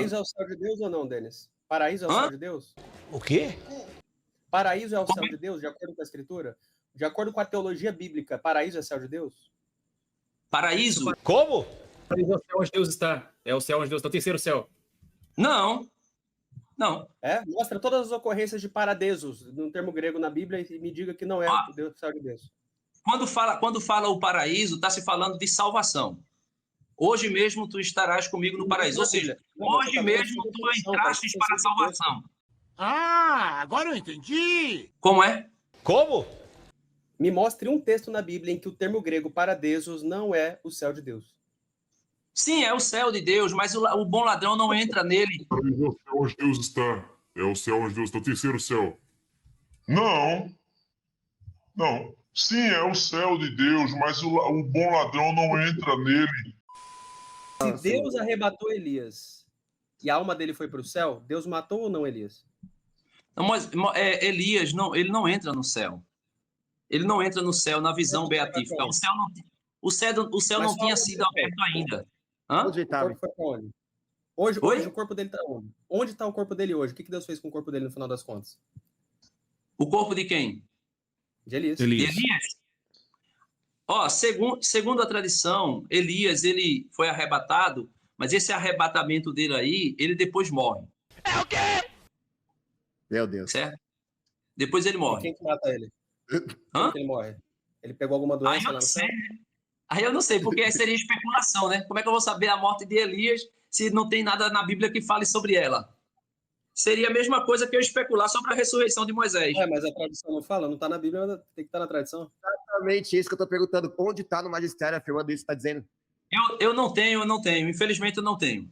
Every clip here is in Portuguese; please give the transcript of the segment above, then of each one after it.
Paraíso é o céu de Deus ou não, Denis? Paraíso é o céu de Deus? O quê? Paraíso é o céu de Deus, de acordo com a Escritura? De acordo com a teologia bíblica, paraíso é céu de Deus? Paraíso? Como? Paraíso é o céu onde Deus está. É o céu onde Deus está, o terceiro céu. Não. Não. Mostra todas as ocorrências de paradesos, no termo grego na Bíblia, e me diga que não é o céu de Deus. Quando fala o paraíso, está se falando de salvação. Hoje mesmo tu estarás comigo no paraíso. Ou seja, hoje mesmo tu entrastes para a salvação. Ah, agora eu entendi. Como é? Como? Me mostre um texto na Bíblia em que o termo grego paradesos não é o céu de Deus. Sim, é o céu de Deus, mas o bom ladrão não entra nele. É o céu onde Deus está. É o céu onde Deus está, o terceiro céu. Não. Não. Sim, é o céu de Deus, mas o bom ladrão não entra nele. Se Deus arrebatou Elias e a alma dele foi para o céu, Deus matou ou não Elias? Não, mas Elias, ele não entra no céu. Ele não entra no céu na visão beatífica. O céu não tinha sido aberto ainda. Hã? O corpo foi para onde? Hoje o corpo dele está onde? Onde está o corpo dele hoje? O que Deus fez com o corpo dele no final das contas? O corpo de quem? De Elias. Elias. Ó, segundo a tradição, Elias, ele foi arrebatado, mas esse arrebatamento dele aí, ele depois morre. É o quê? Meu Deus. Certo? Depois ele morre. E quem que mata ele? Hã? Como que ele morre? Ele pegou alguma doença lá no céu? Aí eu não sei, porque aí seria especulação, né? Como é que eu vou saber a morte de Elias se não tem nada na Bíblia que fale sobre ela? Seria a mesma coisa que eu especular sobre a ressurreição de Moisés. Mas a tradição não fala, não está na Bíblia, tem que estar na tradição. Exatamente isso que eu estou perguntando. Onde está no magistério afirmando isso que está dizendo? Eu não tenho. Infelizmente eu não tenho.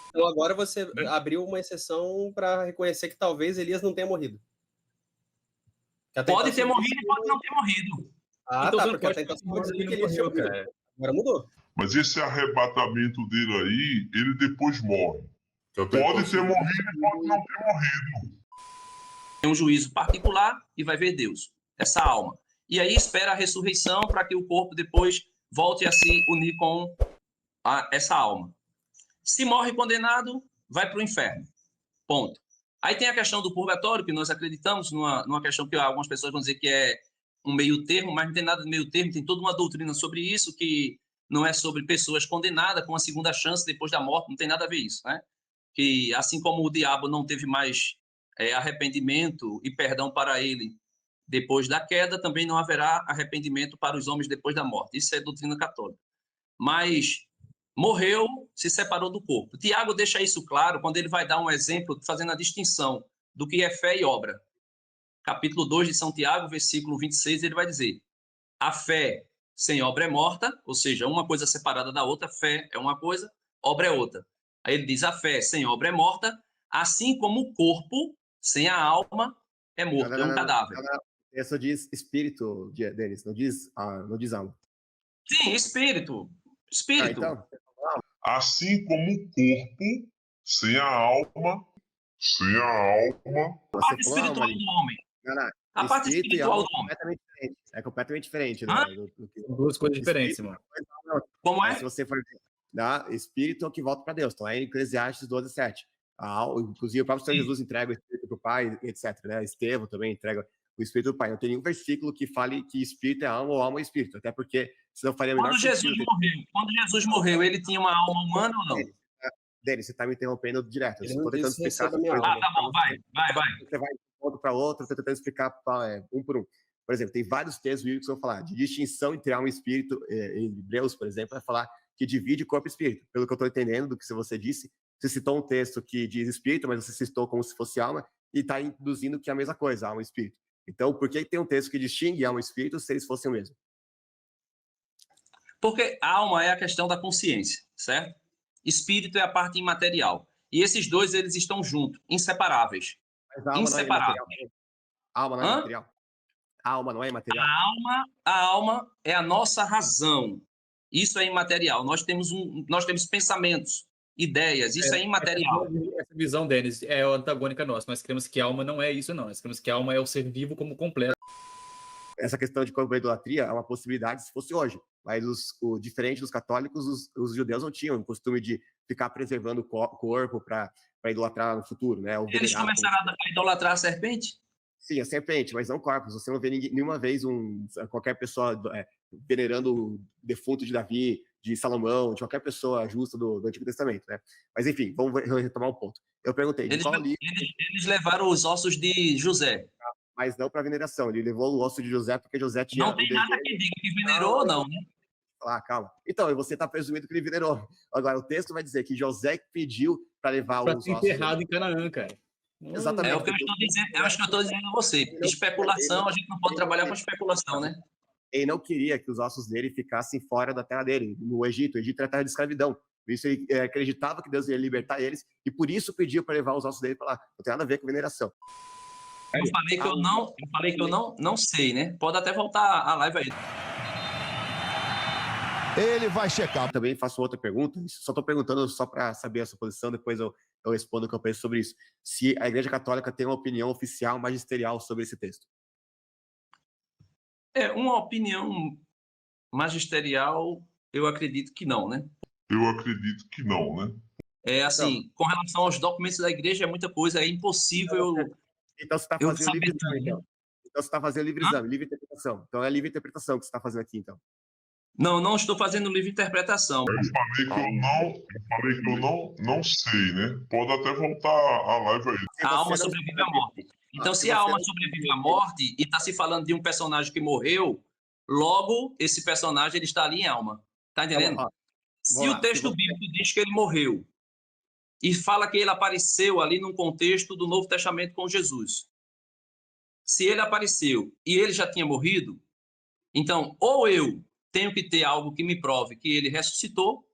Então agora você abriu uma exceção para reconhecer que talvez Elias não tenha morrido. Pode ter morrido e pode não ter morrido. Tá, porque a tentação dizer que Elias morreu, cara. Agora mudou. Mas esse arrebatamento dele aí, ele depois morre. Pode ter morrido e pode não ter morrido. Tem um juízo particular e vai ver Deus, essa alma. E aí espera a ressurreição para que o corpo depois volte a se unir com essa alma. Se morre condenado, vai para o inferno. Ponto. Aí tem a questão do purgatório, que nós acreditamos numa questão que algumas pessoas vão dizer que é um meio termo, mas não tem nada de meio termo, tem toda uma doutrina sobre isso, que não é sobre pessoas condenadas com a segunda chance depois da morte, não tem nada a ver isso, né? Que assim como o diabo não teve mais arrependimento e perdão para ele depois da queda, também não haverá arrependimento para os homens depois da morte. Isso é doutrina católica. Mas morreu, se separou do corpo. Tiago deixa isso claro quando ele vai dar um exemplo fazendo a distinção do que é fé e obra. Capítulo 2 de São Tiago, versículo 26, ele vai dizer: a fé sem obra é morta, ou seja, uma coisa separada da outra, fé é uma coisa, obra é outra. Aí ele diz: a fé sem obra é morta, assim como o corpo sem a alma é morto, é um cadáver. Essa diz espírito deles, não diz alma. Sim, espírito. Espírito. Então. Assim como o corpo sem a alma. A parte espiritual do homem. Não. A parte espiritual do homem. É completamente diferente. São duas coisas diferentes, mano. Como é? Se você for ver, espírito é o que volta para Deus. Então é Eclesiastes 12:7. Inclusive o próprio Senhor Jesus entrega o espírito para o Pai, etc. Né? Estevão também entrega o espírito do Pai. Não tem nenhum versículo que fale que espírito é alma ou alma é espírito. Até porque senão faria melhor Quando Jesus morreu, ele tinha uma alma humana ou não? Denis, você está me interrompendo direto. Eu estou tentando explicar. Tá bom, vai. Você vai de um ponto para outro, estou tentando explicar um por um. Por exemplo, tem vários textos bíblicos que vão falar de distinção entre alma e espírito. Em Hebreus, por exemplo, vai falar que divide corpo e espírito. Pelo que eu estou entendendo do que você disse, você citou um texto que diz espírito, mas você citou como se fosse alma, e está induzindo que é a mesma coisa, alma e espírito. Então, por que tem um texto que distingue alma e espírito se eles fossem o mesmo? Porque alma é a questão da consciência, certo? Espírito é a parte imaterial. E esses dois, eles estão juntos, inseparáveis. Mas a alma inseparáveis. Não é a alma não é imaterial. A alma não é imaterial. A alma é a nossa razão. Isso é imaterial. Nós temos pensamentos, ideias. Isso é imaterial. Essa visão, Denis, é antagônica nossa. Nós cremos que a alma não é isso, não. Nós cremos que a alma é o ser vivo como completo. essa questão de corpo para idolatria é uma possibilidade se fosse hoje, mas diferente dos católicos, os judeus não tinham o costume de ficar preservando o corpo para idolatrar no futuro, né? Eles começaram a idolatrar a serpente? Sim, a serpente, mas não corpos. Você não vê nenhuma vez qualquer pessoa venerando o defunto de Davi, de Salomão, de qualquer pessoa justa do Antigo Testamento, né? Mas enfim, vamos retomar um ponto. Eu perguntei, eles levaram os ossos de José. Mas não para veneração. Ele levou o osso de José porque José tinha... Não tem nada que diga que venerou ou não, né? Calma. Então, você está presumindo que ele venerou. Agora, o texto vai dizer que José pediu para levar os ossos... enterrado em Canaã, cara. Exatamente. É o que eu estou dizendo, dizendo a você. Especulação, a gente não pode trabalhar com especulação, né? Ele não queria que os ossos dele ficassem fora da terra dele, no Egito. O Egito era terra de escravidão. Por isso ele acreditava que Deus ia libertar eles e por isso pediu para levar os ossos dele para lá. Não tem nada a ver com veneração. Eu falei que eu não sei, né? Pode até voltar a live aí. Ele vai checar. Também faço outra pergunta, só estou perguntando só para saber a sua posição, depois eu respondo o que eu penso sobre isso. Se a Igreja Católica tem uma opinião oficial, magisterial sobre esse texto. Uma opinião magisterial, eu acredito que não, né? Eu acredito que não, né? Assim, com relação aos documentos da igreja, é muita coisa, é impossível... Então você está fazendo livre exame, então. Então você está fazendo livre exame, livre interpretação. Então é livre interpretação que você está fazendo aqui, então. Não estou fazendo livre interpretação. Eu falei que eu não sei, né? Pode até voltar a live aí. A alma sobrevive à morte. Então, se a alma sobrevive à morte e está se falando de um personagem que morreu, logo esse personagem ele está ali em alma. Tá entendendo? Se o texto bíblico diz que ele morreu e fala que ele apareceu ali num contexto do Novo Testamento com Jesus. Se ele apareceu e ele já tinha morrido, então ou eu tenho que ter algo que me prove que ele ressuscitou,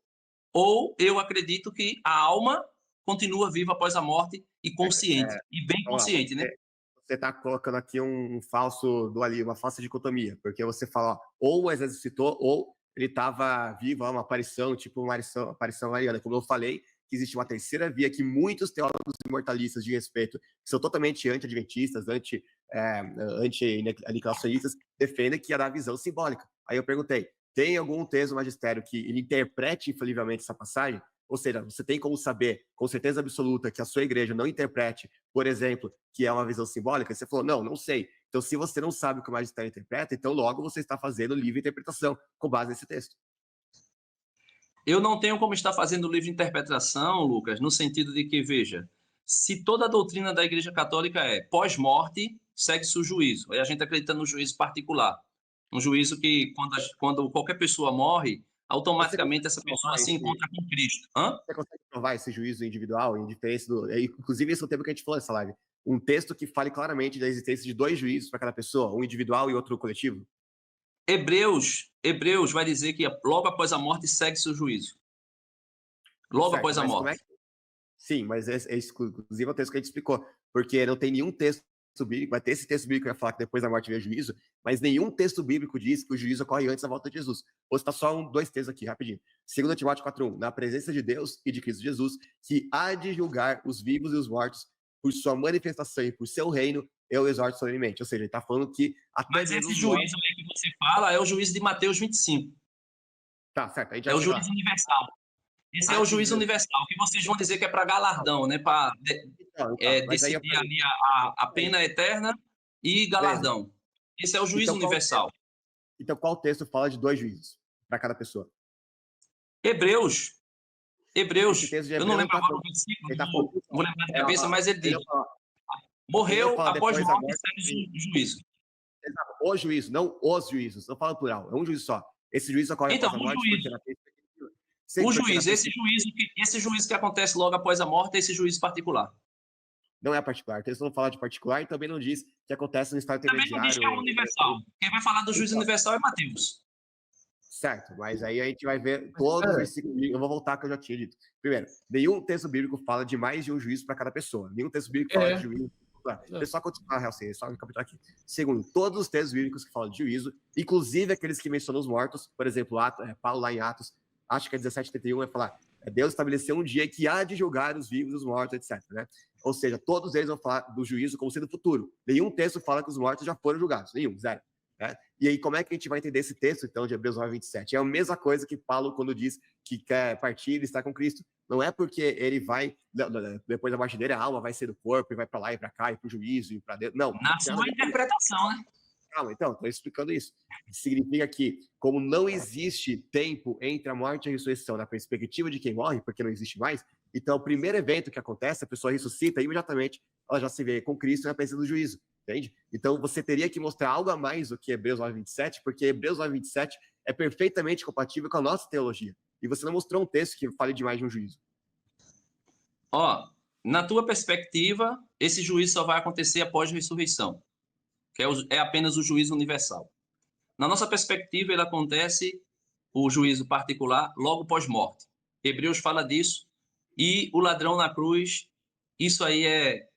ou eu acredito que a alma continua viva após a morte e consciente, e bem consciente, né? Você está colocando aqui um falso dualismo, uma falsa dicotomia, porque você fala, ou ele ressuscitou, ou ele estava vivo, uma aparição, tipo uma aparição mariana. Como eu falei, que existe uma terceira via que muitos teólogos imortalistas de respeito, que são totalmente anti-adventistas, anti-aniquilacionistas, defendem que é da visão simbólica. Aí eu perguntei, tem algum texto do magistério que ele interprete infalivelmente essa passagem? Ou seja, você tem como saber, com certeza absoluta, que a sua igreja não interprete, por exemplo, que é uma visão simbólica? Você falou, não sei. Então, se você não sabe o que o magistério interpreta, então logo você está fazendo livre interpretação com base nesse texto. Eu não tenho como estar fazendo livre interpretação, Lucas, no sentido de que, veja, se toda a doutrina da Igreja Católica é pós-morte, segue-se o juízo. Aí a gente acredita no juízo particular. Um juízo que, quando qualquer pessoa morre, automaticamente essa pessoa se encontra com Cristo. Você consegue provar esse juízo individual, em diferença do... Inclusive, esse é o tema que a gente falou nessa live. Um texto que fale claramente da existência de 2 juízos para cada pessoa, um individual e outro coletivo? Hebreus vai dizer que logo após a morte segue-se o juízo. Logo após a morte. Sim, mas esse inclusive é o texto que a gente explicou, porque não tem nenhum texto bíblico, vai ter esse texto bíblico que vai falar que depois da morte vem o juízo, mas nenhum texto bíblico diz que o juízo ocorre antes da volta de Jesus. Vou citar só 2 textos aqui, rapidinho. 2 Timóteo 4:1, na presença de Deus e de Cristo Jesus, que há de julgar os vivos e os mortos por sua manifestação e por seu reino, eu exorto solenemente. Ou seja, ele está falando que... Mas esse juízo aí que você fala é o juízo de Mateus 25. Tá, certo. A gente é o juízo universal. Esse é o juízo universal, que vocês vão dizer que é para galardão, né? Para decidir ali a pena eterna e galardão. Esse é o juízo universal. Então, qual texto fala de 2 juízos para cada pessoa? Hebreus. Eu não lembro agora o versículo, vou lembrar de cabeça, mas ele diz: morreu após morte e segue o juízo. O juízo, não os juízos. Não fala plural, é um juízo só. Esse juízo ocorre após a morte. O juízo, esse juízo que acontece logo após a morte é esse juízo particular. Não é particular. O texto não fala de particular e também não diz que acontece no estado intermediário. Também não diz que é universal. Quem vai falar do juízo universal é Mateus. Certo, mas aí a gente vai ver todo o versículo. Eu vou voltar que eu já tinha dito. Primeiro, nenhum texto bíblico fala de mais de um juízo para cada pessoa. Nenhum texto bíblico fala de juízo. É só continuar, é só recapitular aqui. Segundo, todos os textos bíblicos que falam de juízo, inclusive aqueles que mencionam os mortos, por exemplo, Paulo lá em Atos, acho que é 17:31, vai falar: Deus estabeleceu um dia que há de julgar os vivos e os mortos, etc. Né? Ou seja, todos eles vão falar do juízo como sendo futuro. Nenhum texto fala que os mortos já foram julgados. Nenhum, zero. Né? E aí, como é que a gente vai entender esse texto, então, de Hebreus 9:27? É a mesma coisa que Paulo, quando diz que quer partir e estar com Cristo. Não é porque ele vai, depois da morte dele, a alma vai ser do corpo e vai para lá e para cá, e para o juízo e para dentro. Não. Na sua interpretação, né? Calma, então, estou explicando isso. Significa que, como não existe tempo entre a morte e a ressurreição, na perspectiva de quem morre, porque não existe mais, então o primeiro evento que acontece, a pessoa ressuscita e imediatamente ela já se vê com Cristo na presença do juízo, entende? Então você teria que mostrar algo a mais do que Hebreus 9:27, porque Hebreus 9:27 é perfeitamente compatível com a nossa teologia. E você não mostrou um texto que fale demais de um juízo. Ó, na tua perspectiva, esse juízo só vai acontecer após a ressurreição, que é apenas o juízo universal. Na nossa perspectiva, ele acontece, o juízo particular, logo pós-morte. Hebreus fala disso, e o ladrão na cruz, isso aí é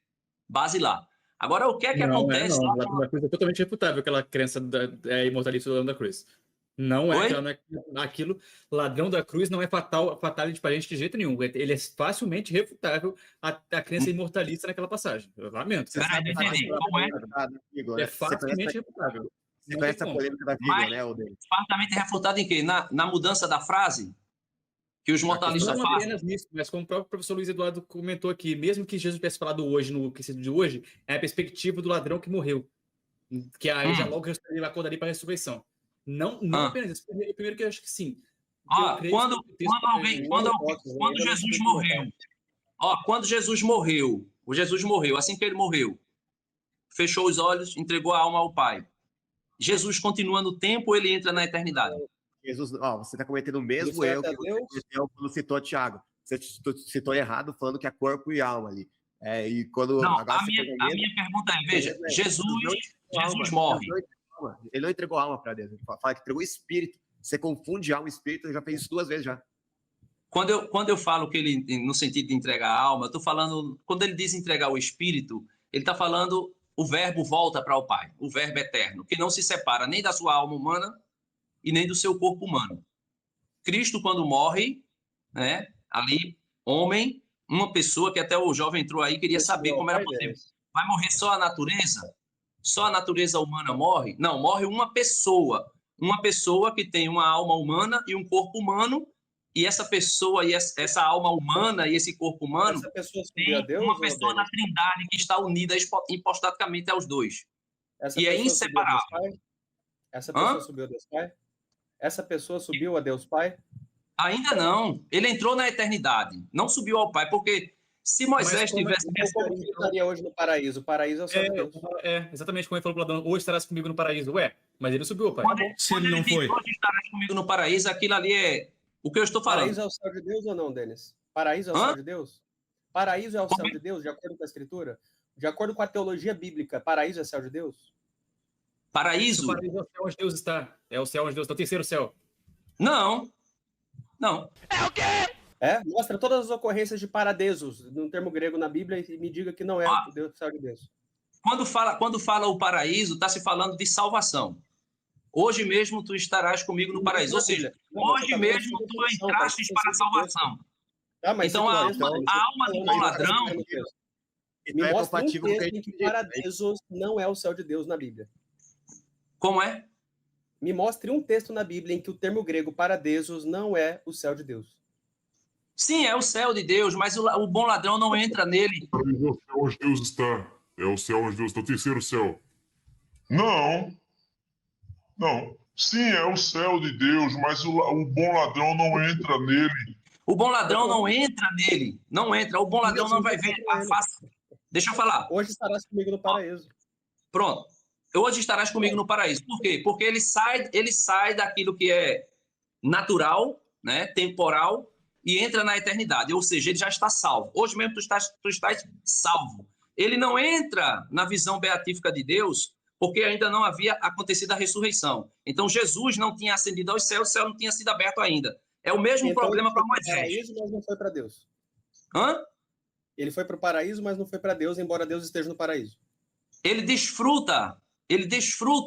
basilar. Agora, o que é que acontece? Não, o ladrão da cruz é totalmente refutável, aquela crença da imortalidade do ladrão da cruz. Não é, aquilo. Ladrão da cruz não é fatality para a gente de jeito nenhum. Ele é facilmente refutável a crença imortalista naquela passagem. Eu lamento. Como é? É facilmente refutável. Você conhece a polêmica da Bíblia, né, Odeio? Fartamente refutado em quê? Na mudança da frase? Que os mortalistas não fazem? apenas nisso, mas como o próprio professor Luiz Eduardo comentou aqui, mesmo que Jesus tivesse falado hoje, no quesito de hoje, é a perspectiva do ladrão que morreu. Que aí já logo ele acordaria para a ressurreição. Não apenas isso. Primeiro que eu acho que sim. Quando Jesus morreu, quando Jesus morreu, assim que ele morreu, fechou os olhos, entregou a alma ao Pai. Jesus continua no tempo ou ele entra na eternidade? Jesus, você está cometendo o mesmo erro que você cometeu quando citou Tiago. Você citou errado, falando que é corpo e alma ali. E quando, não, agora a minha pergunta é, veja, Jesus morre. Ele não entregou alma para Deus, ele fala que entregou espírito. Você confunde alma e espírito, eu já fiz isso 2 vezes já. Quando eu falo que ele, no sentido de entregar a alma, eu estou falando, quando ele diz entregar o espírito, ele está falando o verbo volta para o Pai, o verbo eterno, que não se separa nem da sua alma humana e nem do seu corpo humano. Cristo, quando morre, né, ali, homem, uma pessoa que até o jovem entrou aí, queria saber como era possível. Vai morrer só a natureza? Só a natureza humana morre? Não, morre uma pessoa que tem uma alma humana e um corpo humano, e essa pessoa e essa alma humana e esse corpo humano tem uma pessoa na Trindade que está unida hipostaticamente aos dois. E é inseparável. Essa pessoa subiu a Deus Pai? Essa pessoa subiu a Deus Pai? Ainda não. Ele entrou na eternidade. Não subiu ao Pai, porque se Moisés tivesse... Como ele estaria hoje no paraíso? O paraíso é o céu de Deus. Exatamente como ele falou para Adão, hoje estarás comigo no paraíso. Mas ele subiu ao Pai. Se ele não foi. Hoje estarás comigo no paraíso, aquilo ali é o que eu estou falando. Paraíso é o céu de Deus ou não, Denis? Paraíso é o céu de Deus? Paraíso é o céu de Deus, de acordo com a Escritura? De acordo com a teologia bíblica, paraíso é céu de Deus? Paraíso? O paraíso é o céu onde Deus está. É o céu onde Deus está, o terceiro céu. Não. É o quê? Mostra todas as ocorrências de paradesos no termo grego na Bíblia e me diga que não é o céu de Deus. Quando fala o paraíso, está se falando de salvação. Hoje mesmo tu estarás comigo no paraíso. Ou seja, hoje mesmo tu entrastes para a salvação. Então a alma do bom ladrão... Me mostra um texto em que paradesos não é o céu de Deus na Bíblia. Como é? Me mostre um texto na Bíblia em que o termo grego paradesos não é o céu de Deus. Sim, é o céu de Deus, mas o bom ladrão não entra nele. É o céu onde Deus está. É o céu onde Deus está, o terceiro céu. Não. Sim, é o céu de Deus, mas o bom ladrão não entra nele. O bom ladrão não entra nele. Não entra. O bom ladrão não vai ver a face. Deixa eu falar. Hoje estarás comigo no paraíso. Pronto. Hoje estarás comigo no paraíso. Por quê? Porque ele sai daquilo que é natural, né, temporal, e entra na eternidade. Ou seja, ele já está salvo. Hoje mesmo tu estás salvo. Ele não entra na visão beatífica de Deus porque ainda não havia acontecido a ressurreição. Então Jesus não tinha ascendido aos céus, o céu não tinha sido aberto ainda. É o mesmo problema para Moisés. Paraíso, mas não foi para Deus. Hã? Ele foi para o paraíso, mas não foi para Deus, embora Deus esteja no paraíso. Ele desfruta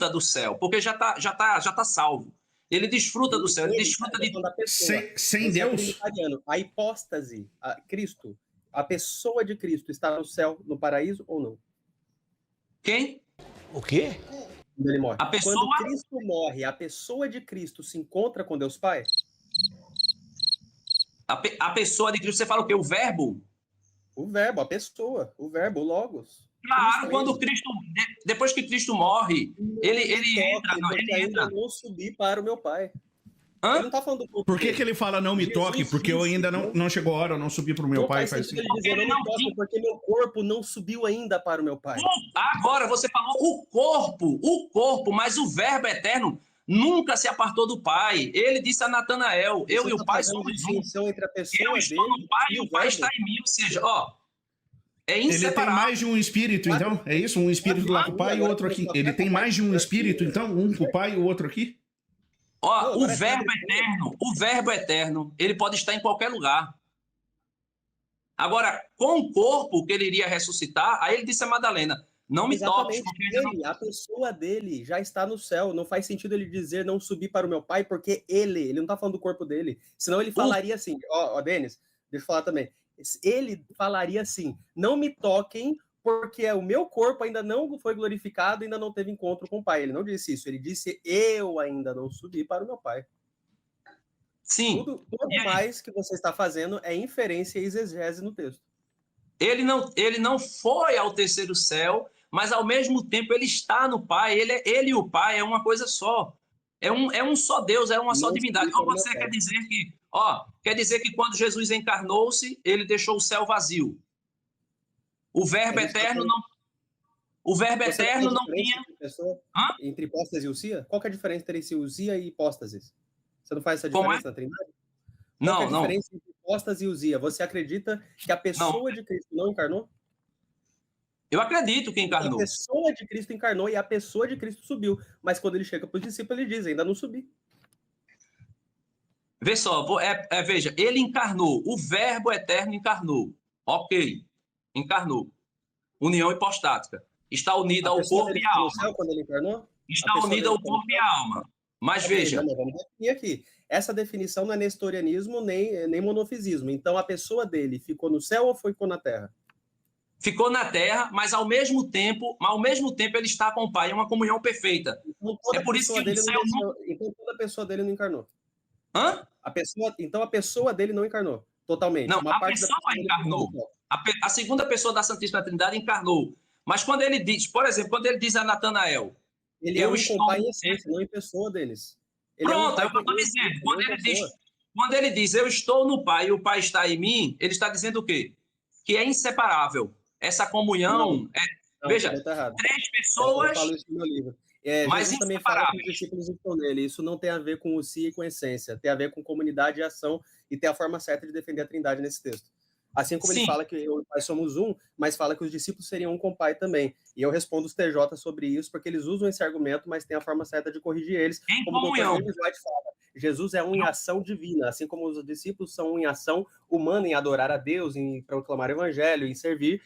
do céu, porque já tá salvo. Ele desfruta do céu, ele desfruta de sem Deus. A hipóstase, Cristo, a pessoa de Cristo está no céu, no paraíso ou não? Quem? O quê? Quando ele morre. A pessoa... Quando Cristo morre, a pessoa de Cristo se encontra com Deus Pai? A pessoa de Cristo, você fala o quê? O verbo? O verbo, a pessoa, o verbo, o logos. Claro, quando Cristo, depois que Cristo morre, ele entra, ele entra. Eu não subi para o meu Pai. Hã? Ele não tá falando do Por que ele fala não me toque? Porque eu ainda não chegou a hora, eu não subi pro meu pai. Faz ele dizer, não me toque, porque meu corpo não subiu ainda para o meu Pai. Agora, você falou o corpo, mas o verbo eterno nunca se apartou do Pai. Ele disse a Natanael, eu e o Pai somos um. Entre a pessoa Eu estou no Pai e o Pai está em mim. Ou seja, ó, é inseparável. Ele tem mais de um espírito, então? É isso? Um espírito lá com o pai e outro aqui. Ele tem mais de um espírito, então? Um com o pai e o outro aqui? Ó, o verbo eterno, ele pode estar em qualquer lugar. Agora, com o corpo que ele iria ressuscitar, aí ele disse a Madalena, não me toques. A pessoa dele já está no céu. Não faz sentido ele dizer não subir para o meu pai, porque ele não está falando do corpo dele. Senão ele falaria assim, ó, Denis, deixa eu falar também. Ele falaria assim, não me toquem, porque o meu corpo ainda não foi glorificado, ainda não teve encontro com o Pai. Ele não disse isso, ele disse, eu ainda não subi para o meu Pai. Sim. Tudo mais que você está fazendo é inferência e exegese no texto. Ele não foi ao terceiro céu, mas ao mesmo tempo ele está no Pai, ele e o Pai é uma coisa só. É um só Deus, é uma só divindade. Ou você quer dizer que quando Jesus encarnou-se, ele deixou o céu vazio. O verbo eterno não. O verbo eterno não tinha. Entre hipóstase e usia? Qual que é a diferença entre usia e hipóstases? Você não faz essa diferença na Trindade? Qual que é a diferença entre hipóstase e usia? Você acredita que a pessoa de Cristo não encarnou? Eu acredito que encarnou. A pessoa de Cristo encarnou e a pessoa de Cristo subiu. Mas quando ele chega para os discípulos, ele diz, ainda não subi. Vê só, veja, ele encarnou, o verbo eterno encarnou. Ok, encarnou. União hipostática. Está unida ao corpo e à alma. Céu, quando ele encarnou? Está unida ao corpo e à alma. Mas veja... Vamos definir aqui. Essa definição não é nestorianismo nem monofisismo. Então, a pessoa dele ficou no céu ou ficou na terra? Ficou na terra, mas ao mesmo tempo ele está com o Pai, é uma comunhão perfeita. Então, é por isso que o céu então toda a pessoa dele não encarnou. Hã? Então a pessoa dele não encarnou totalmente. Não, a pessoa encarnou. A segunda pessoa da Santíssima Trindade encarnou. Mas quando ele diz, por exemplo, quando ele diz a Natanael, ele é um pai em essência, não em pessoa deles. Pronto, é o que eu estou dizendo. Quando ele diz, eu estou no Pai e o Pai está em mim, ele está dizendo o quê? Que é inseparável. Essa comunhão veja, três pessoas. Eu falo isso no meu livro. Mas Jesus também fala que os discípulos estão nele. Isso não tem a ver com o si e com a essência. Tem a ver com comunidade e ação. E tem a forma certa de defender a Trindade nesse texto. Assim como ele fala que eu e o Pai somos um, mas fala que os discípulos seriam um com o Pai também. E eu respondo os TJ sobre isso, porque eles usam esse argumento, mas tem a forma certa de corrigir eles. Em como comunhão. O Dr. White fala. Jesus é um em ação divina, assim como os discípulos são um em ação humana, em adorar a Deus, em proclamar o evangelho, em servir.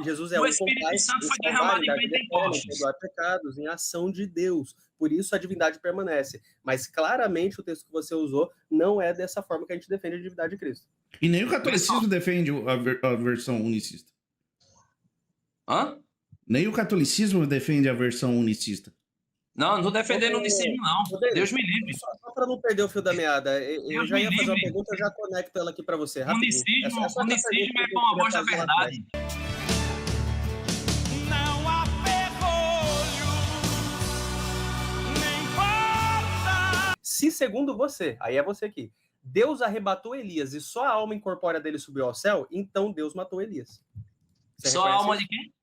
Jesus é um com o Pai, Espírito Santo foi derramado em Pentecostes. Perdoar pecados, em ação de Deus. Por isso a divindade permanece. Mas claramente o texto que você usou não é dessa forma que a gente defende a divindade de Cristo. E nem o catolicismo defende a versão unicista. Hã? Nem o catolicismo defende a versão unicista. Não estou defendendo o unicismo, não. Deus me livre. Só para não perder o fio da meada, eu já ia fazer uma pergunta, eu já conecto ela aqui para você. Unicismo é com a voz da verdade. Não há ferrolho, nem porta. Se segundo você, aí é você aqui, Deus arrebatou Elias e só a alma incorpórea dele subiu ao céu, então Deus matou Elias. Só a alma de quem?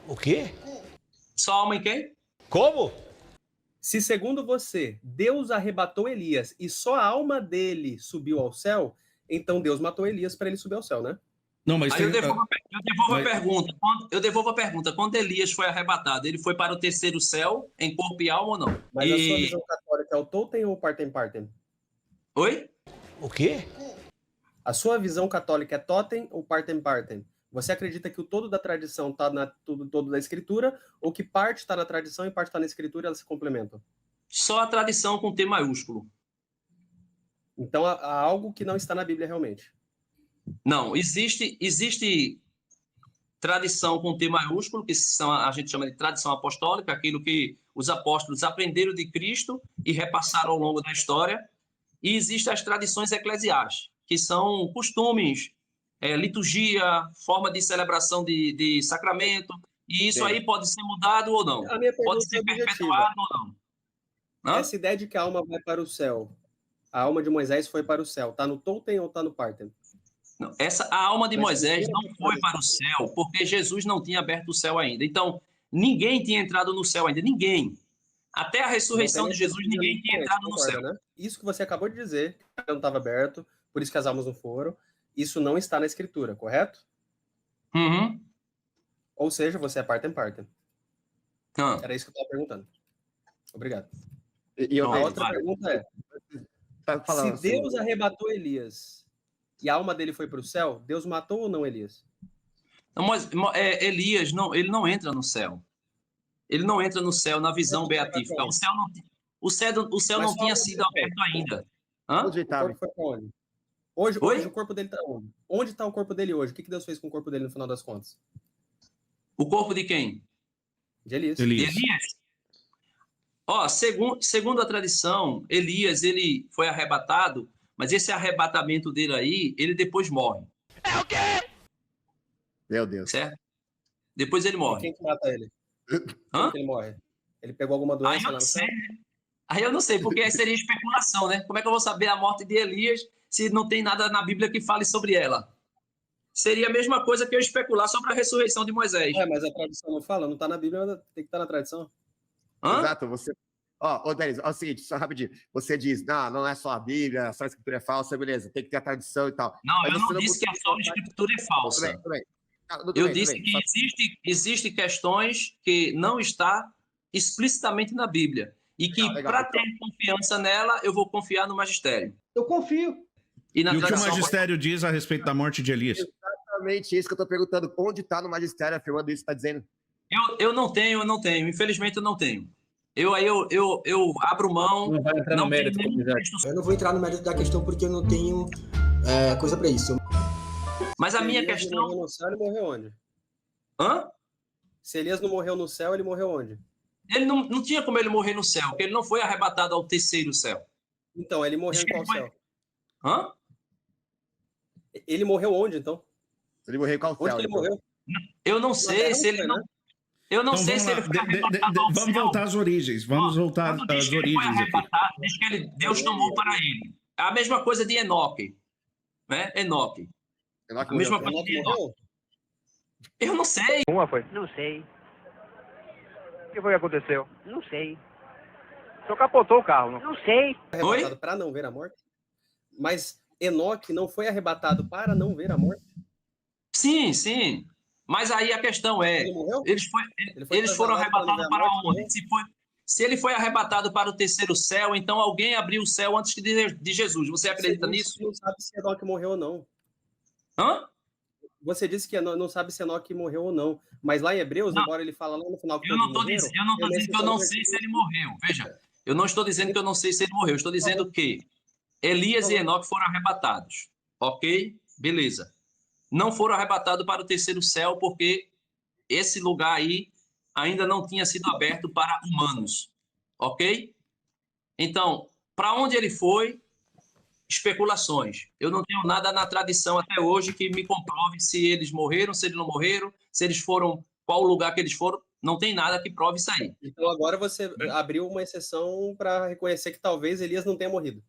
O quê? Só a alma em quem? Como? Se segundo você, Deus arrebatou Elias e só a alma dele subiu ao céu, então Deus matou Elias para ele subir ao céu, né? Não, mas aí eu devolvo a pergunta. Quando Elias foi arrebatado, ele foi para o terceiro céu, em corpo e alma ou não? Mas a sua visão católica é o totem ou o partem? Oi? O quê? A sua visão católica é totem ou partem? Você acredita que o todo da tradição está todo da escritura, ou que parte está na tradição e parte está na escritura e elas se complementam? Só a tradição com T maiúsculo. Então há algo que não está na Bíblia realmente. Não, existe tradição com T maiúsculo, que a gente chama de tradição apostólica, aquilo que os apóstolos aprenderam de Cristo e repassaram ao longo da história. E existem as tradições eclesiais, que são costumes, liturgia, forma de celebração de sacramento, e isso aí pode ser mudado ou não. A minha pergunta Pode ser é objetiva. perpetuado ou não. Hã? Essa ideia de que a alma vai para o céu, a alma de Moisés foi para o céu, está no Tolkien ou está no Parten? Não, a alma de Mas Moisés primeiro não foi para o céu, porque Jesus não tinha aberto o céu ainda. Então, ninguém tinha entrado no céu ainda. Ninguém. Até a ressurreição de Jesus, ninguém tinha entrado no céu. Né? Isso que você acabou de dizer, que não estava aberto, por isso que as almas não foram, isso não está na Escritura, correto? Uhum. Ou seja, você é Parten. Ah. Era isso que eu estava perguntando. Obrigado. E A eu outra pergunta é, tá falando se Deus arrebatou Elias e a alma dele foi para o céu, Deus matou ou não Elias? Não, mas Elias, ele não entra no céu. Ele não entra no céu na visão beatífica. O céu não tinha sido aberto ainda. Hã? onde O estava. corpo foi para onde? Oi? Hoje o corpo dele está onde? Onde está o corpo dele hoje? O que Deus fez com o corpo dele no final das contas? O corpo de quem? De Elias. Elias. Ó, segundo a tradição, Elias, ele foi arrebatado, mas esse arrebatamento dele aí, ele depois morre, Meu Deus. certo? Depois ele E morre. quem que mata ele? Hã? Como que ele morre? Ele pegou alguma Aí doença eu lá não no céu? sei. Aí eu não sei, porque aí seria especulação, né? Como é que eu vou saber a morte de Elias se não tem nada na Bíblia que fale sobre ela? Seria a mesma coisa que eu especular sobre a ressurreição de Moisés. Mas a tradição não fala, não está na Bíblia, tem que estar na tradição. Hã? Exato, você. Ó, Denis, é o seguinte, só rapidinho. Você diz, não é só a Bíblia, só a escritura é falsa, beleza, tem que ter a tradição e tal. Não, Mas eu você não disse que a sua escritura é falsa. Tudo bem. Eu disse que existem questões que não está explicitamente na Bíblia. E que, para ter confiança nela, eu vou confiar no magistério. Eu confio. E na E o que o tradição. magistério diz a respeito da morte de Elias? Exatamente isso que eu tô perguntando. Onde está no magistério afirmando isso que está dizendo? Eu não tenho. Infelizmente, eu não tenho. Eu abro mão. Não vai entrar no mérito. Eu não vou entrar no mérito da questão porque eu não tenho coisa para isso. Mas a Se minha Elias questão. não morreu no céu, ele morreu onde? Hã? Se Elias não morreu no céu, ele morreu onde? Ele não tinha como ele morrer no céu, porque ele não foi arrebatado ao terceiro céu. Então, ele morreu em qual céu? Hã? Ele morreu onde, então? Ele morreu em qual Onde céu? que ele morreu? Eu não sei se ele não. Eu não Então sei vamos se lá, ele foi arrebatado ao vamos céu. voltar às origens. Vamos voltar Quando diz às que ele foi origens aqui. arrebatado, diz que Deus tomou para ele. É a mesma coisa de Enoque. Né? Enoque. A mesma coisa de Enoque. Morreu? Eu não sei. Uma foi. Não sei, O que foi que aconteceu? não sei, O senhor capotou o carro, não? não sei. Arrebatado para não ver a morte? Mas Enoque não foi arrebatado para não ver a morte? Sim, sim. Mas aí a questão é, Ele morreu? eles foram trasladados arrebatados para para não ver a morte, onde? Se ele foi arrebatado para o terceiro céu, então alguém abriu o céu antes de Jesus. Você acredita nisso? Você não sabe se Enoque morreu ou não. Hã? Você disse que não sabe se Enoque morreu ou não. Mas lá em Hebreus, embora ele fala lá no final que Eu todos não estou morreram, dizendo que eu não sei se ele morreu. Veja, eu não estou dizendo que eu não sei se ele morreu. Eu estou dizendo que Elias e Enoque foram arrebatados. Ok? Beleza. Não foram arrebatados para o terceiro céu porque esse lugar aí ainda não tinha sido aberto para humanos. Ok? Então, para onde ele foi? Especulações. Eu não tenho nada na tradição até hoje que me comprove se eles morreram, se eles não morreram, se eles foram, qual lugar que eles foram. Não tem nada que prove isso aí. Então agora você abriu uma exceção para reconhecer que talvez Elias não tenha morrido.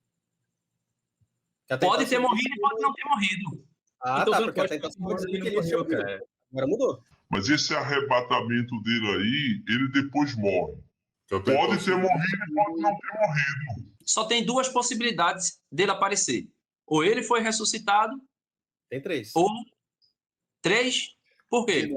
Que até Pode então ter você morrido disse e pode não ter morrido. Ah, Então, tá, você porque não até pode então você falar dizia que que ele Elias tinha morreu, morrido. cara. Agora mudou. Mas esse arrebatamento dele aí, ele depois morre. Pode ter morrido e pode não ter morrido. Só tem duas possibilidades dele aparecer. Ou ele foi ressuscitado, Tem 3. ou 3. Por quê?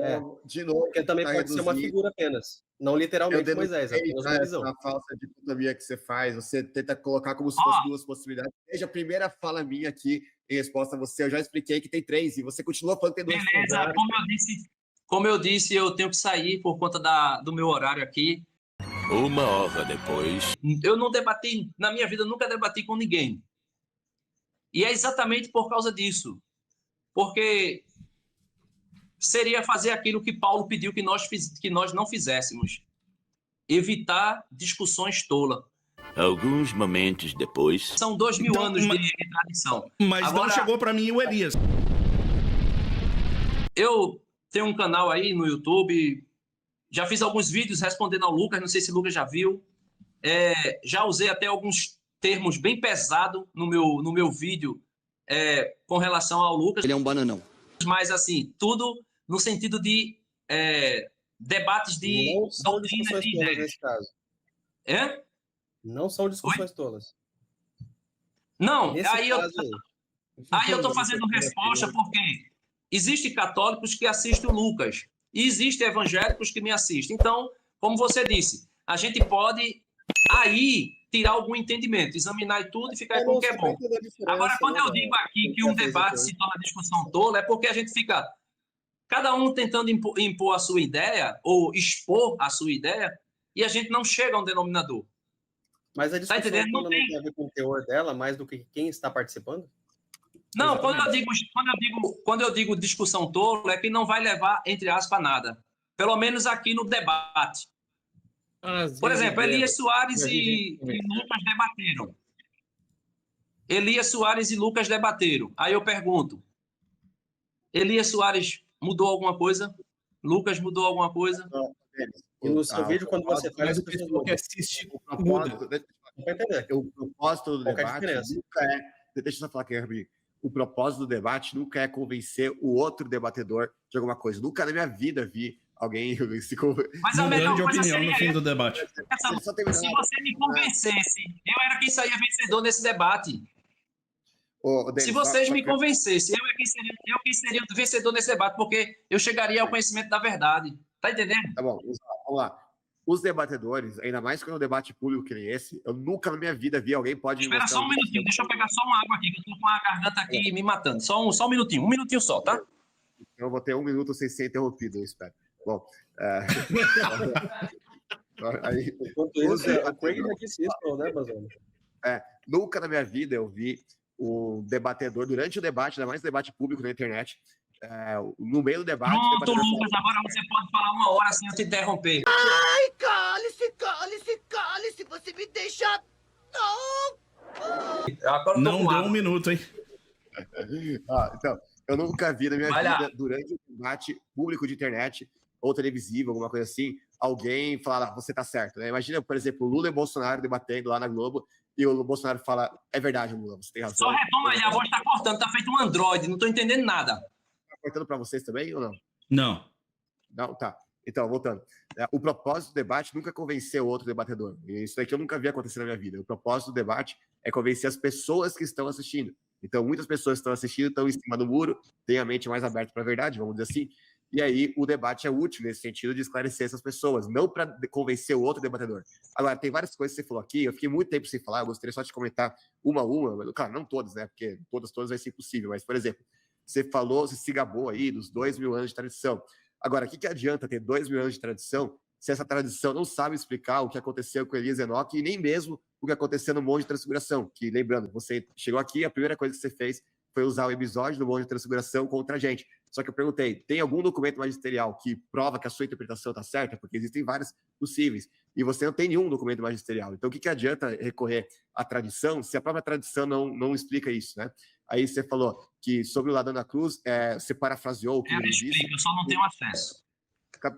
De novo, Porque também tá pode ser uma reduzido. figura apenas. Não Eu literalmente Moisés, denunciei apenas uma visão. essa falsa dicotomia que você faz. Você tenta colocar como se fosse duas possibilidades. Veja, a primeira fala minha aqui, em resposta a você, eu já expliquei que tem 3, e você continua falando que tem 2. Beleza, como eu disse, eu tenho que sair por conta do meu horário aqui. 1 hora depois. Eu não debati, na minha vida, eu nunca debati com ninguém. E é exatamente por causa disso. Porque seria fazer aquilo que Paulo pediu que nós não fizéssemos. Evitar discussões tolas. Alguns momentos depois. São 2000 Então, anos de tradição. Mas Agora, não chegou para mim o Elias. eu tenho um canal aí no YouTube, já fiz alguns vídeos respondendo ao Lucas, não sei se o Lucas já viu. Já usei até alguns termos bem pesados no meu vídeo com relação ao Lucas. Ele é um bananão. Mas, assim, tudo no sentido de debates de Não são doutrina discussões de tolas ideias. nesse caso. É? Não são discussões tolas. Não, Nesse aí eu caso, estou fazendo resposta porque existem católicos que assistem o Lucas e existem evangélicos que me assistem. Então, como você disse, a gente pode aí tirar algum entendimento, examinar e tudo e ficar com o que é bom. Agora, quando eu digo aqui que um debate se torna discussão tola, é porque a gente fica, cada um tentando impor a sua ideia ou expor a sua ideia e a gente não chega a um denominador. Mas a discussão entendendo? tola não tem a ver com o teor dela, mais do que quem está participando? Não, quando eu digo discussão tola, é que não vai levar, entre aspas, a nada. Pelo menos aqui no debate. Por exemplo, Elias Soares e Lucas debateram. Elias Soares e Lucas debateram. Aí eu pergunto, Elias Soares mudou alguma coisa? Lucas mudou alguma coisa? E no seu vídeo, quando você faz, Mas o pessoal que assiste O propósito, vai entender. o propósito do Qual que é a debate diferença? nunca é. Deixa eu só falar aqui, Herbie. O propósito do debate nunca é convencer o outro debatedor de alguma coisa. Nunca na minha vida vi alguém se convencer. Mas a melhor Mudando de coisa opinião no seria fim do debate. se você me convencesse, eu era quem saía vencedor nesse debate. Se vocês me convencessem, eu quem seria o vencedor nesse debate, porque eu chegaria ao conhecimento da verdade. Tá entendendo? Tá bom, vamos lá. Os debatedores, ainda mais quando é um debate público que nem esse, eu nunca na minha vida vi alguém pode... Espera só um minutinho, deixa eu pegar só uma água aqui, que eu tô com a garganta aqui me matando. Só um minutinho só, tá? Eu vou ter 1 minuto sem ser interrompido, eu espero. Bom, aí, Enquanto isso, o Craig já disse isso, né, Bazano? nunca na minha vida eu vi um debatedor, durante o debate, ainda mais debate público na internet, no meio do debate... Pronto, Lucas, agora você pode falar 1 hora sem eu te interromper. Ai, cálice, você me deixa... Não deu 1 minuto, hein? Então, eu nunca vi na minha vida, durante o debate público de internet ou televisivo, alguma coisa assim, alguém falar, você tá certo, né? Imagina, por exemplo, Lula e Bolsonaro debatendo lá na Globo e o Bolsonaro fala, é verdade, Lula, você tem razão. Só retoma aí, a voz tá cortando, tá feito um Android, não tô entendendo nada. Tá cortando para vocês também ou não? Não. Não, tá. Então, voltando. O propósito do debate nunca é convencer o outro debatedor. E isso daqui eu nunca vi acontecer na minha vida. O propósito do debate é convencer as pessoas que estão assistindo. Então, muitas pessoas que estão assistindo estão em cima do muro, têm a mente mais aberta para a verdade, vamos dizer assim. E aí, o debate é útil nesse sentido de esclarecer essas pessoas, não para convencer o outro debatedor. Agora, tem várias coisas que você falou aqui, eu fiquei muito tempo sem falar, eu gostaria só de comentar uma a uma, mas, claro, não todas, né? Porque todas vai ser impossível, mas, por exemplo, você falou, você se gabou aí dos 2000 anos de tradição. Agora, o que adianta ter 2000 anos de tradição se essa tradição não sabe explicar o que aconteceu com Elias e Enoque e nem mesmo o que aconteceu no Monte de Transfiguração? Que, lembrando, você chegou aqui, a primeira coisa que você fez foi usar o episódio do Monte de Transfiguração contra a gente. Só que eu perguntei, tem algum documento magisterial que prova que a sua interpretação está certa? Porque existem várias possíveis. E você não tem nenhum documento magisterial. Então, o que adianta recorrer à tradição se a própria tradição não explica isso, né? Aí você falou que sobre o ladrão da cruz, você parafraseou o que ele disse. Eu só não tenho acesso.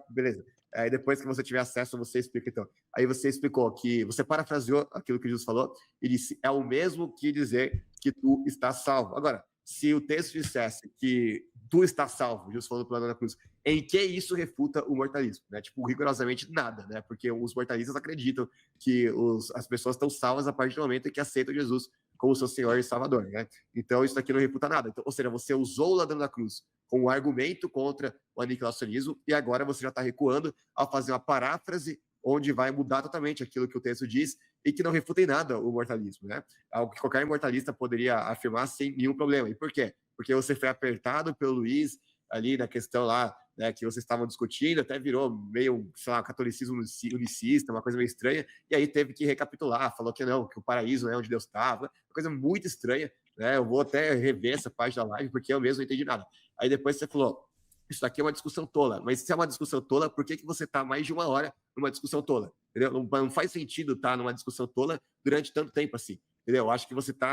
Beleza. Aí depois que você tiver acesso, você explica então. Aí você explicou que você parafraseou aquilo que Jesus falou e disse, é o mesmo que dizer que tu estás salvo. Agora, se o texto dissesse que tu estás salvo, Jesus falou pela Dona Cruz, em que isso refuta o mortalismo? Né? Tipo, rigorosamente nada, né? Porque os mortalistas acreditam que as pessoas estão salvas a partir do momento em que aceitam Jesus como seu Senhor e Salvador, né? Então, isso aqui não refuta nada. Então, ou seja, você usou o ladrão da cruz como um argumento contra o aniquilacionismo e agora você já está recuando ao fazer uma paráfrase onde vai mudar totalmente aquilo que o texto diz e que não refuta em nada o mortalismo, né? Algo que qualquer mortalista poderia afirmar sem nenhum problema. E por quê? Porque você foi apertado pelo Luiz ali na questão lá, né, que vocês estavam discutindo, até virou meio, sei lá, catolicismo unicista, uma coisa meio estranha, e aí teve que recapitular, falou que não, que o paraíso não é onde Deus estava, uma coisa muito estranha, né? Eu vou até rever essa parte da live, porque eu mesmo não entendi nada. Aí depois você falou, isso aqui é uma discussão tola. Mas se é uma discussão tola, por que você está mais de 1 hora numa discussão tola? Entendeu? Não faz sentido estar numa discussão tola durante tanto tempo assim. Entendeu? Eu acho que você está,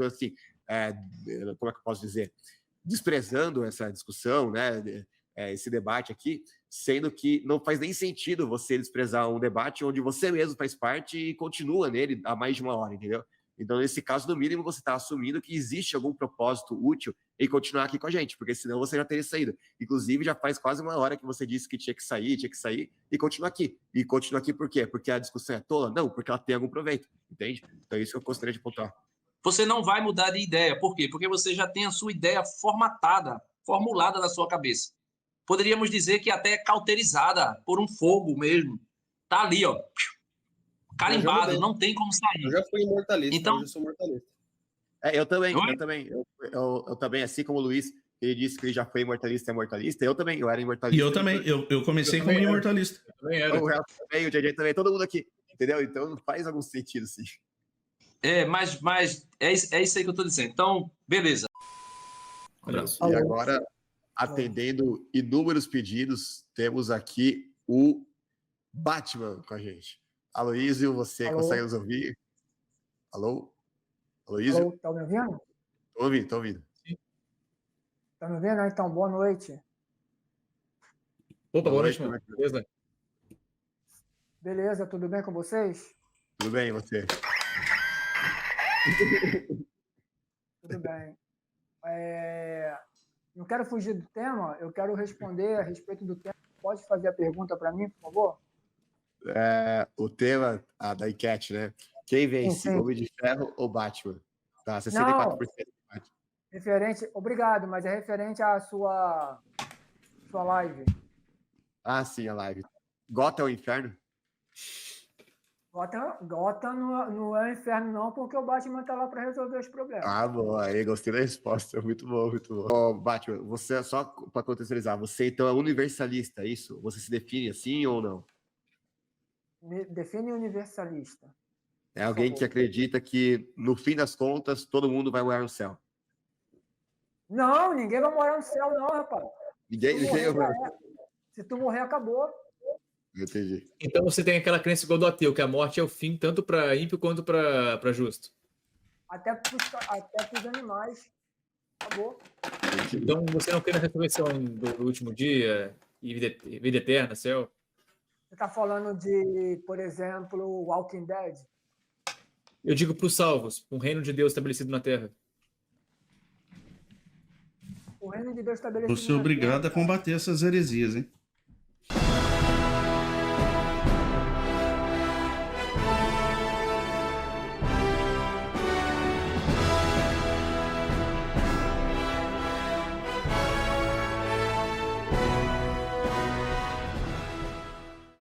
assim, como é que eu posso dizer? Desprezando essa discussão, né? Esse debate aqui, sendo que não faz nem sentido você desprezar um debate onde você mesmo faz parte e continua nele há mais de 1 hora, entendeu? Então, nesse caso, no mínimo, você está assumindo que existe algum propósito útil em continuar aqui com a gente, porque senão você já teria saído. Inclusive, já faz quase 1 hora que você disse que tinha que sair, e continua aqui. E continua aqui por quê? Porque a discussão é tola? Não, porque ela tem algum proveito, entende? Então, é isso que eu gostaria de pontuar. Você não vai mudar de ideia. Por quê? Porque você já tem a sua ideia formulada na sua cabeça. Poderíamos dizer que até cauterizada por um fogo mesmo. Tá ali, ó. Carimbado, não tem como sair. Eu já fui imortalista, então, hoje eu sou mortalista. Eu também, assim como o Luiz, ele disse que ele já foi imortalista, eu também, eu era imortalista. E eu também, eu comecei como imortalista. Eu também era. O Real também, o JJ também, todo mundo aqui, entendeu? Então não faz algum sentido, assim. Mas é isso aí que eu tô dizendo. Então, beleza. E agora, atendendo inúmeros pedidos, temos aqui o Batman com a gente. Aloísio, você consegue nos ouvir? Alô? Aloísio? Alô, tá me ouvindo? Tô ouvindo. Tá me ouvindo? Então, boa noite. Opa, boa noite, mano. Beleza? Beleza, tudo bem com vocês? Tudo bem, e você? Tudo bem. Não quero fugir do tema, eu quero responder a respeito do tema. Pode fazer a pergunta para mim, por favor? O tema da enquete, né? Quem vence, sim. Homem de Ferro ou Batman? Tá, 64%. Referente, obrigado, mas é referente à sua live. Ah, sim, a live. Gotham é o inferno? Gotham não é o inferno, não, porque o Batman tá lá para resolver os problemas. Ah, boa, aí gostei da resposta. Muito bom, muito bom. Ô, Batman, você, só para contextualizar, você então é universalista, é isso? Você se define assim ou não? Define universalista. É alguém que acredita que, no fim das contas, todo mundo vai morar no céu. Não, ninguém vai morar no céu, não, rapaz. Ninguém vai. Se tu morrer, acabou. Entendi. Então você tem aquela crença igual do ateu, que a morte é o fim, tanto para ímpio quanto para justo. Até pros animais. Acabou. Então você não crê na ressurreição do último dia e vida eterna, céu? Você tá falando de, por exemplo, Walking Dead? Eu digo para os salvos, um reino de Deus estabelecido na Terra. O reino de Deus estabelecido Vou ser obrigado a combater essas heresias, hein?